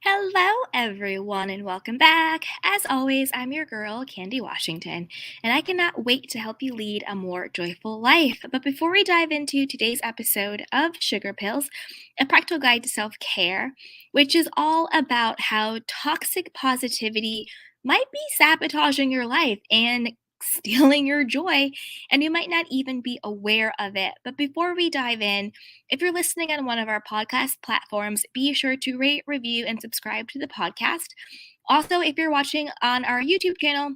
Hello, everyone, and welcome back. As always, I'm your girl, Candy Washington, and I cannot wait to help you lead a more joyful life. But before we dive into today's episode of Sugar Pills, a practical guide to self care, which is all about how toxic positivity might be sabotaging your life and stealing your joy, and you might not even be aware of it. But before we dive in, if you're listening on one of our podcast platforms, be sure to rate, review, and subscribe to the podcast. Also, if you're watching on our YouTube channel,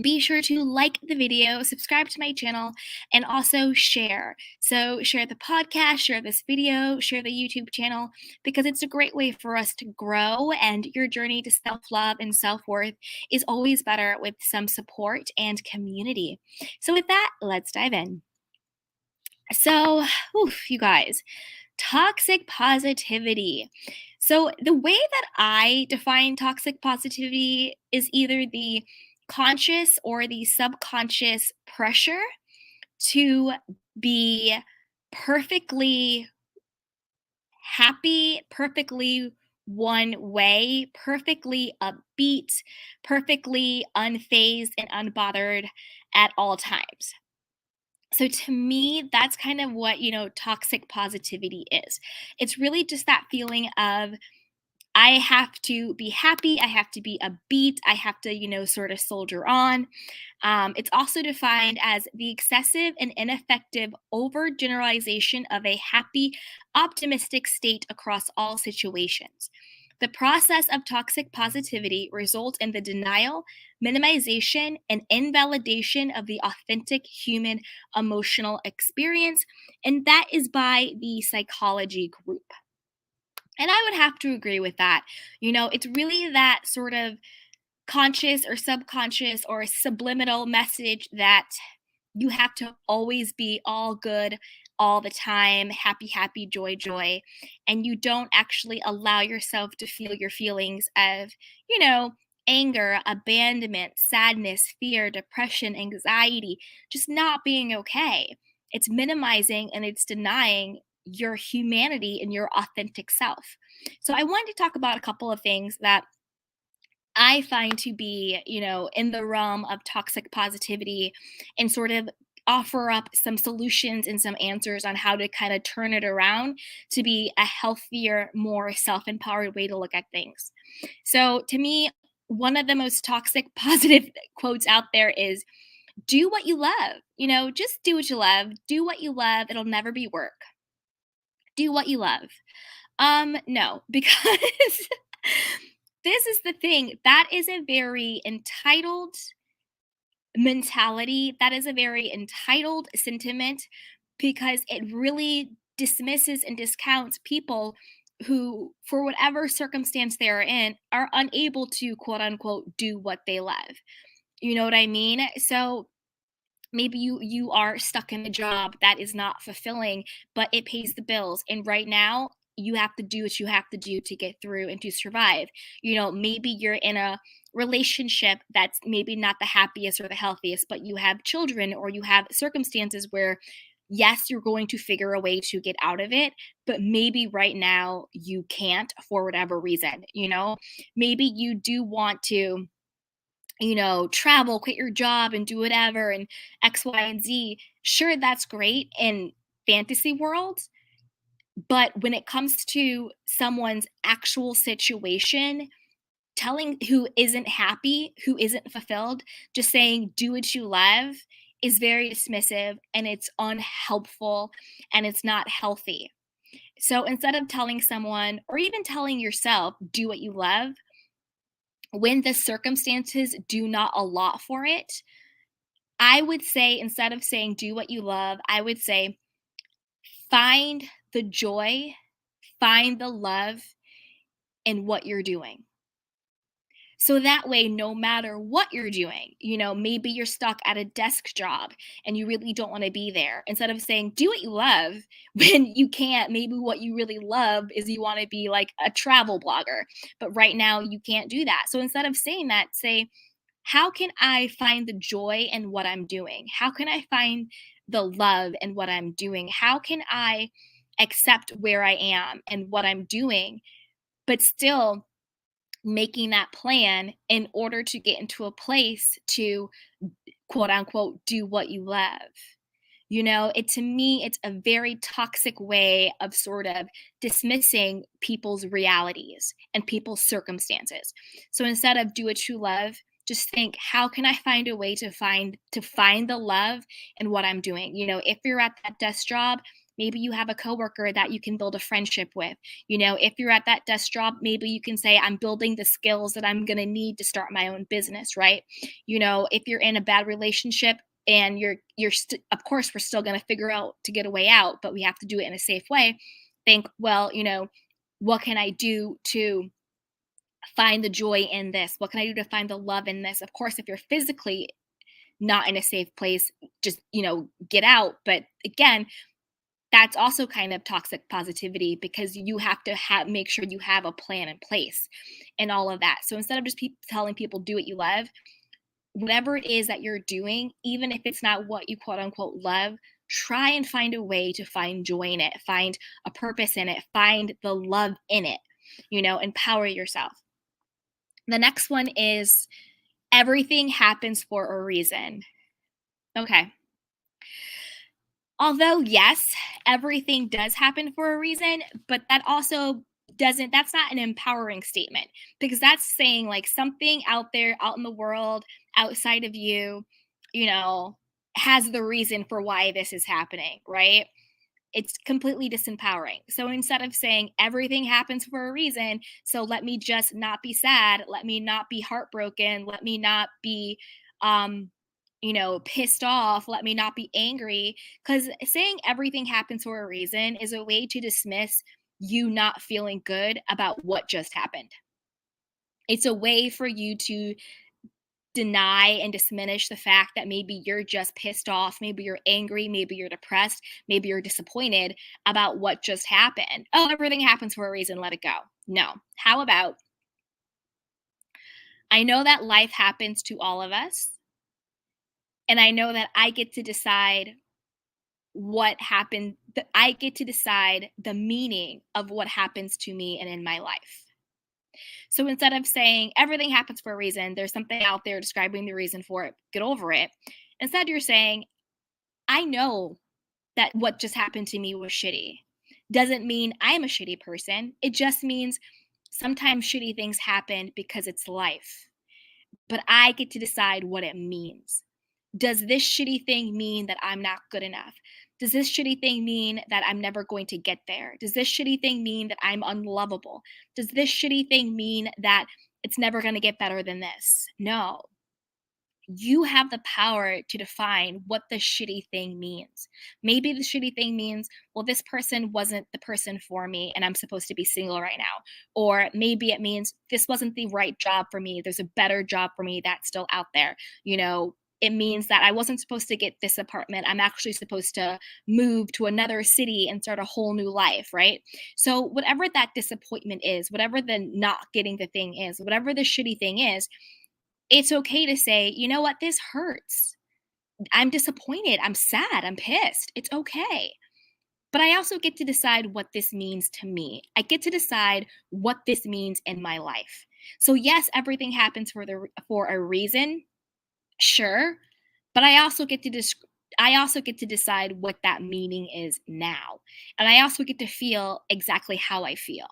be sure to like the video, subscribe to my channel, and also share. So, share the podcast, share this video, share the YouTube channel, because it's a great way for us to grow. And your journey to self love and self worth is always better with some support and community. So, with that, let's dive in. So, you guys, toxic positivity. So, the way that I define toxic positivity is either the conscious or the subconscious pressure to be perfectly happy, perfectly one way, perfectly upbeat, perfectly unfazed and unbothered at all times. So to me, that's kind of what, toxic positivity is. It's really just that feeling of I have to be happy, I have to be upbeat, I have to, sort of soldier on. It's also defined as the excessive and ineffective overgeneralization of a happy, optimistic state across all situations. The process of toxic positivity results in the denial, minimization, and invalidation of the authentic human emotional experience, and that is by the psychology group. And I would have to agree with that. It's really that sort of conscious or subconscious or subliminal message that you have to always be all good all the time, happy, happy, joy, joy. And you don't actually allow yourself to feel your feelings of, you know, anger, abandonment, sadness, fear, depression, anxiety, just not being okay. It's minimizing and it's denying your humanity and your authentic self. So I wanted to talk about a couple of things that I find to be, in the realm of toxic positivity and sort of offer up some solutions and some answers on how to kind of turn it around to be a healthier, more self empowered way to look at things. So, to me, one of the most toxic positive quotes out there is do what you love. Just do what you love. Do what you love. It'll never be work. Do what you love. No, because this is the thing. That is a very entitled mentality. That is a very entitled sentiment because it really dismisses and discounts people who, for whatever circumstance they are in, are unable to quote unquote do what they love. You know what I mean? So maybe you are stuck in a job that is not fulfilling, but it pays the bills, and right now you have to do what you have to do to get through and to survive. Maybe you're in a relationship that's maybe not the happiest or the healthiest, but you have children or you have circumstances where yes, you're going to figure a way to get out of it, but maybe right now you can't for whatever reason. Maybe you do want to travel, quit your job and do whatever and X, Y, and Z. Sure, that's great in fantasy world. But when it comes to someone's actual situation, telling who isn't happy, who isn't fulfilled, just saying, do what you love is very dismissive and it's unhelpful and it's not healthy. So instead of telling someone or even telling yourself, do what you love, when the circumstances do not allot for it, I would say instead of saying do what you love, I would say find the joy, find the love in what you're doing. So that way, no matter what you're doing, maybe you're stuck at a desk job and you really don't want to be there. Instead of saying, do what you love when you can't, maybe what you really love is you want to be like a travel blogger. But right now, you can't do that. So instead of saying that, say, how can I find the joy in what I'm doing? How can I find the love in what I'm doing? How can I accept where I am and what I'm doing, but still making that plan in order to get into a place to quote unquote do what you love. You know, it to me, it's a very toxic way of sort of dismissing people's realities and people's circumstances. So instead of do what you love, just think, how can I find a way to find the love in what I'm doing? You know, if you're at that desk job, maybe you have a coworker that you can build a friendship with. You know, if you're at that desk job, maybe you can say, I'm building the skills that I'm going to need to start my own business, right? You know, if you're in a bad relationship, and of course we're still going to figure out to get a way out, but we have to do it in a safe way. Think, well, you know, what can I do to find the joy in this? What can I do to find the love in this? Of course, if you're physically not in a safe place, just, you know, get out. But again, that's also kind of toxic positivity, because you have to make sure you have a plan in place and all of that. So instead of just telling people do what you love, whatever it is that you're doing, even if it's not what you quote unquote love, try and find a way to find joy in it, find a purpose in it, find the love in it, you know, empower yourself. The next one is everything happens for a reason. Okay. Although, yes, everything does happen for a reason, but that also that's not an empowering statement, because that's saying like something out there, out in the world, outside of you, you know, has the reason for why this is happening, right? It's completely disempowering. So instead of saying everything happens for a reason, so let me just not be sad, let me not be heartbroken, let me not be um you know, pissed off, let me not be angry, cuz saying everything happens for a reason is a way to dismiss you not feeling good about what just happened. It's a way for you to deny and diminish the fact that maybe you're just pissed off, maybe you're angry, maybe you're depressed, maybe you're disappointed about what just happened. Oh, everything happens for a reason, let it go. No. How about, I know that life happens to all of us, and I know that I get to decide what happened, that I get to decide the meaning of what happens to me and in my life. So instead of saying everything happens for a reason, there's something out there describing the reason for it, get over it. Instead, you're saying, I know that what just happened to me was shitty. Doesn't mean I'm a shitty person. It just means sometimes shitty things happen because it's life. But I get to decide what it means. Does this shitty thing mean that I'm not good enough? Does this shitty thing mean that I'm never going to get there? Does this shitty thing mean that I'm unlovable? Does this shitty thing mean that it's never going to get better than this? No, you have the power to define what the shitty thing means. Maybe the shitty thing means, well, this person wasn't the person for me and I'm supposed to be single right now. Or maybe it means this wasn't the right job for me. There's a better job for me that's still out there. You know, it means that I wasn't supposed to get this apartment. I'm actually supposed to move to another city and start a whole new life, right? So, whatever that disappointment is, whatever the not getting the thing is, whatever the shitty thing is, it's okay to say, you know what, this hurts. I'm disappointed. I'm sad. I'm pissed. It's okay. But I also get to decide what this means to me. I get to decide what this means in my life. So yes, everything happens for a reason, sure, but I also get to decide what that meaning is now. And I also get to feel exactly how I feel.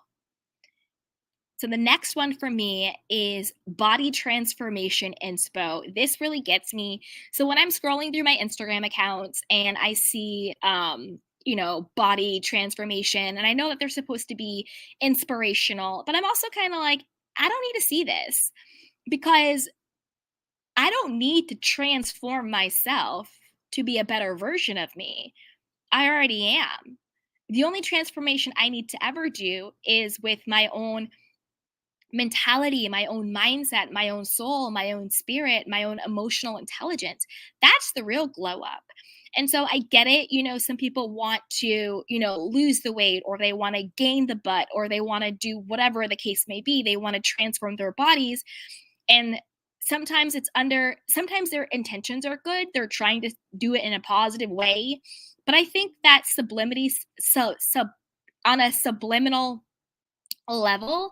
So the next one for me is body transformation inspo. This really gets me. So when I'm scrolling through my Instagram accounts and I see you know, body transformation, and I know that they're supposed to be inspirational, but I'm also kind of like, I don't need to see this, because I don't need to transform myself to be a better version of me. I already am. The only transformation I need to ever do is with my own mentality, my own mindset, my own soul, my own spirit, my own emotional intelligence. That's the real glow up. And so I get it, you know, some people want to, you know, lose the weight, or they want to gain the butt, or they want to do whatever the case may be. They want to transform their bodies. And sometimes their intentions are good. They're trying to do it in a positive way. But I think that sublimity, on a subliminal level,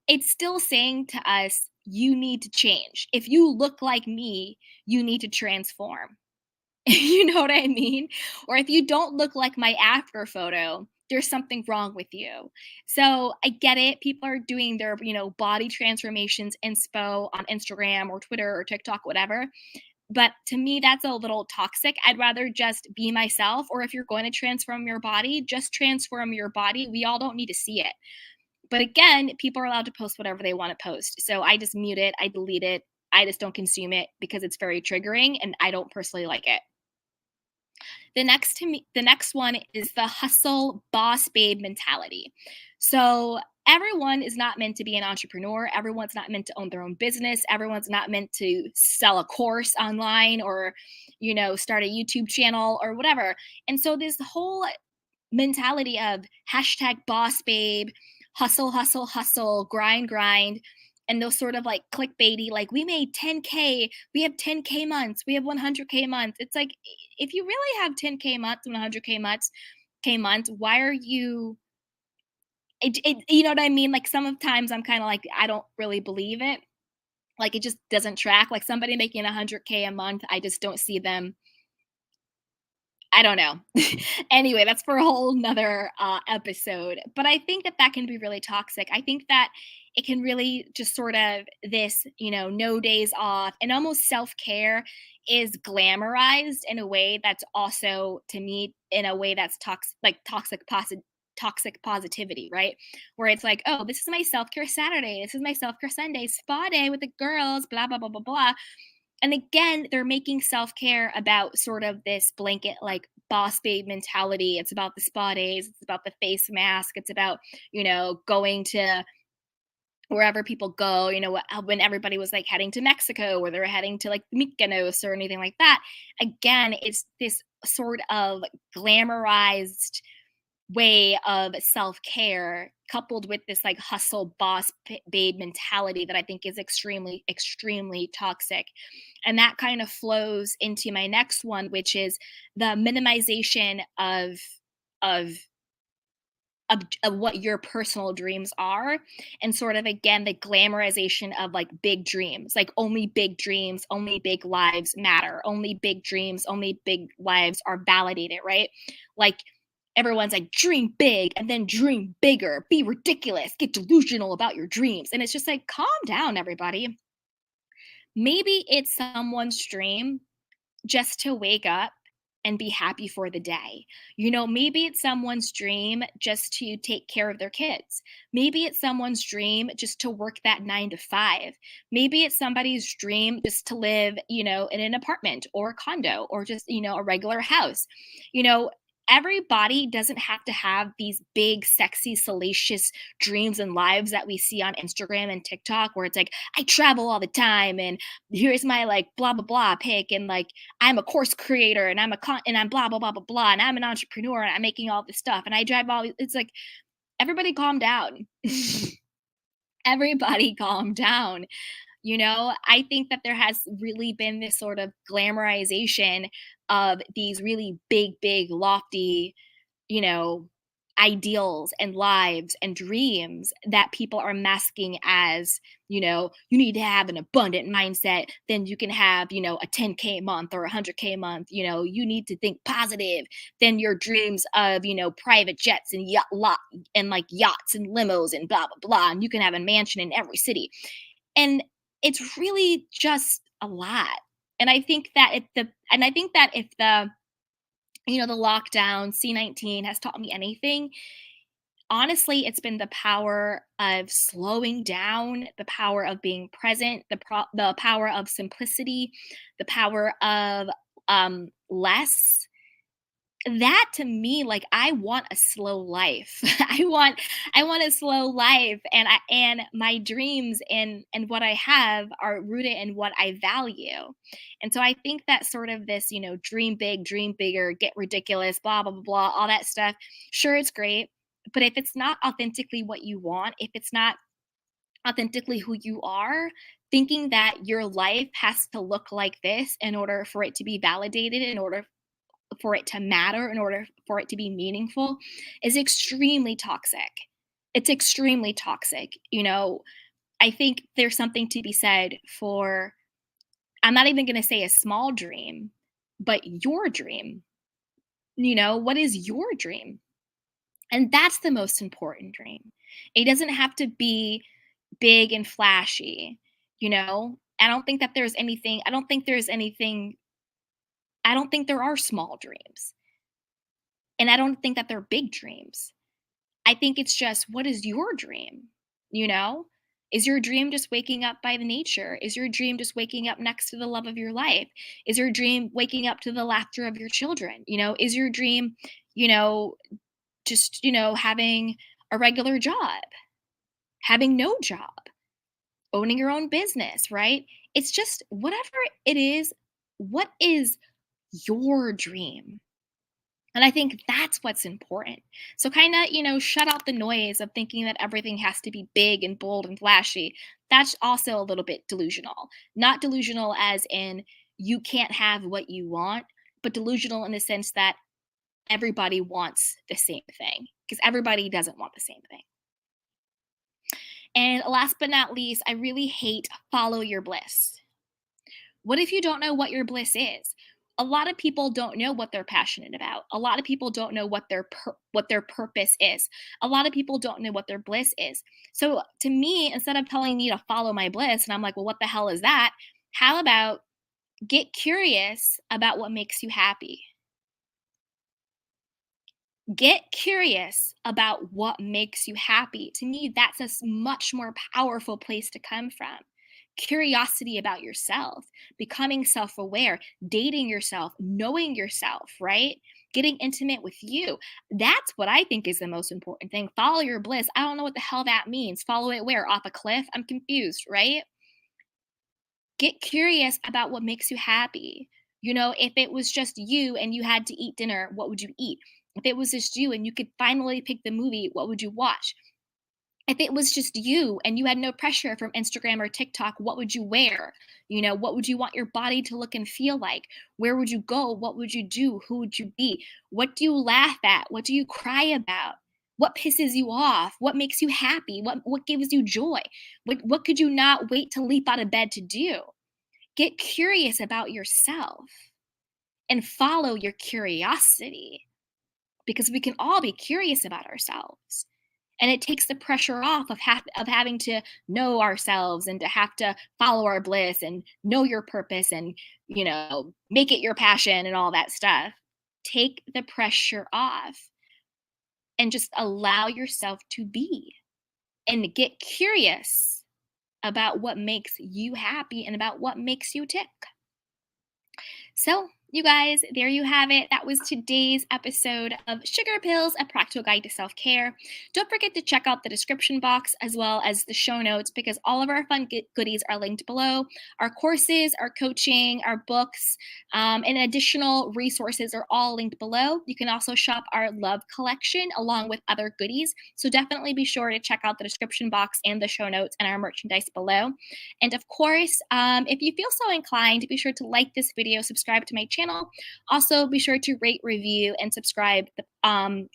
it's still saying to us, you need to change. If you look like me, you need to transform. You know what I mean? Or if you don't look like my after photo, there's something wrong with you. So I get it. People are doing their, body transformations inspo on Instagram or Twitter or TikTok, whatever. But to me, that's a little toxic. I'd rather just be myself. Or if you're going to transform your body, just transform your body. We all don't need to see it. But again, people are allowed to post whatever they want to post. So I just mute it, I delete it. I just don't consume it because it's very triggering and I don't personally like it. The next one is the hustle boss babe mentality. So everyone is not meant to be an entrepreneur. Everyone's not meant to own their own business. Everyone's not meant to sell a course online or, start a YouTube channel or whatever. And so this whole mentality of hashtag boss babe, hustle, hustle, hustle, grind, grind, and those sort of like clickbaity, like we made 10K, we have 10K months, we have 100K months. It's like, if you really have 10K months and 100K months, why are you? You know what I mean? Like sometimes I'm kind of like, I don't really believe it. Like it just doesn't track. Like somebody making 100K a month, I just don't see them. I don't know. Anyway, that's for a whole nother episode. But I think that that can be really toxic. I think that it can really just sort of this, no days off and almost self care is glamorized in a way that's also, to me, in a way that's toxic, like toxic positivity, right? Where it's like, oh, this is my self care Saturday. This is my self care Sunday, spa day with the girls, blah, blah, blah, blah, blah. And again, they're making self-care about sort of this blanket like boss babe mentality. It's about the spa days, it's about the face mask, it's about, going to wherever people go, when everybody was like heading to Mexico or they're heading to like Mykonos or anything like that. Again, it's this sort of glamorized way of self-care coupled with this like hustle babe mentality that I think is extremely extremely toxic. And that kind of flows into my next one, which is the minimization of of what your personal dreams are, and sort of again the glamorization of like big dreams, like only big dreams, only big lives matter, only big dreams, only big lives are validated, right? Like everyone's like, dream big and then dream bigger, be ridiculous, get delusional about your dreams. And it's just like, calm down, everybody. Maybe it's someone's dream just to wake up and be happy for the day. Maybe it's someone's dream just to take care of their kids. Maybe it's someone's dream just to work that 9 to 5. Maybe it's somebody's dream just to live, in an apartment or a condo or just, a regular house. You know, Everybody doesn't have to have these big, sexy, salacious dreams and lives that we see on Instagram and TikTok, where it's like, I travel all the time and here's my like blah blah blah pic, and like I'm a course creator and and I'm blah blah blah blah blah and I'm an entrepreneur and I'm making all this stuff and I drive it's like, everybody calm down. Everybody calm down. I think that there has really been this sort of glamorization of these really big, big, lofty, you know, ideals and lives and dreams that people are masking as, you need to have an abundant mindset, then you can have, a 10K month or a 100K month, you need to think positive, then your dreams of, private jets and and like yachts and limos and blah blah blah, and you can have a mansion in every city. And it's really just a lot. And I think that if the lockdown, C-19 has taught me anything, honestly, it's been the power of slowing down, the power of being present, the power of simplicity, the power of less. That to me, like, I want a slow life. I want a slow life, and my dreams and what I have are rooted in what I value. And so I think that sort of this, dream big, dream bigger, get ridiculous, blah blah blah blah, all that stuff. Sure, it's great, but if it's not authentically what you want, if it's not authentically who you are, thinking that your life has to look like this in order for it to be validated, in order for it to matter, in order for it to be meaningful, is extremely toxic. It's extremely toxic. I think there's something to be said for, I'm not even going to say a small dream, but your dream. What is your dream? And that's the most important dream. It doesn't have to be big and flashy, I don't think that there's anything, I don't think there are small dreams. And I don't think that they're big dreams. I think it's just, what is your dream? You know? Is your dream just waking up by the nature? Is your dream just waking up next to the love of your life? Is your dream waking up to the laughter of your children? Is your dream, you know, just, having a regular job, having no job, owning your own business, right? It's just whatever it is, what is your dream? And I think that's what's important. So kind of, shut out the noise of thinking that everything has to be big and bold and flashy. That's also a little bit delusional. Not delusional as in you can't have what you want, but delusional in the sense that everybody wants the same thing, because everybody doesn't want the same thing. And last but not least, I really hate follow your bliss. What if you don't know what your bliss is? A lot of people don't know what they're passionate about. A lot of people don't know what their purpose is. A lot of people don't know what their bliss is. So to me, instead of telling me to follow my bliss, and I'm like, well, what the hell is that? How about get curious about what makes you happy? Get curious about what makes you happy. To me, that's a much more powerful place to come from. Curiosity about yourself, becoming self aware, dating yourself, knowing yourself, right? Getting intimate with you. That's what I think is the most important thing. Follow your bliss. I don't know what the hell that means. Follow it where? Off a cliff? I'm confused, right? Get curious about what makes you happy. If it was just you and you had to eat dinner, what would you eat? If it was just you and you could finally pick the movie, what would you watch? If it was just you and you had no pressure from Instagram or TikTok, what would you wear? What would you want your body to look and feel like? Where would you go? What would you do? Who would you be? What do you laugh at? What do you cry about? What pisses you off? What makes you happy? What gives you joy? What could you not wait to leap out of bed to do? Get curious about yourself and follow your curiosity, because we can all be curious about ourselves. And it takes the pressure off of having to know ourselves and to have to follow our bliss and know your purpose and, make it your passion and all that stuff. Take the pressure off and just allow yourself to be and get curious about what makes you happy and about what makes you tick. So, you guys, there you have it. That was today's episode of Sugar Pills, a practical guide to self-care. Don't forget to check out the description box as well as the show notes, because all of our fun goodies are linked below. Our courses, our coaching, our books, and additional resources are all linked below. You can also shop our love collection along with other goodies. So definitely be sure to check out the description box and the show notes and our merchandise below. And of course, if you feel so inclined, be sure to like this video, subscribe to my channel. Also, be sure to rate, review, and subscribe to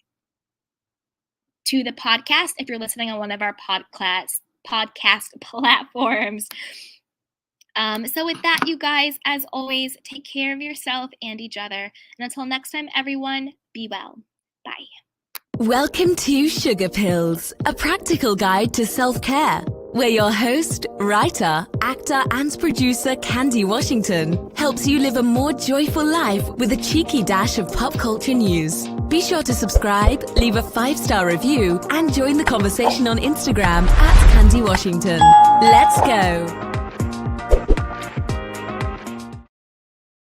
the podcast if you're listening on one of our podcast platforms. So with that, you guys, as always, take care of yourself and each other. And until next time, everyone, be well. Bye. Welcome to Sugar Pills, a practical guide to self-care, where your host, writer, actor, and producer Candy Washington helps you live a more joyful life with a cheeky dash of pop culture news. Be sure to subscribe, leave a 5-star review, and join the conversation on Instagram @Candy Washington. Let's go!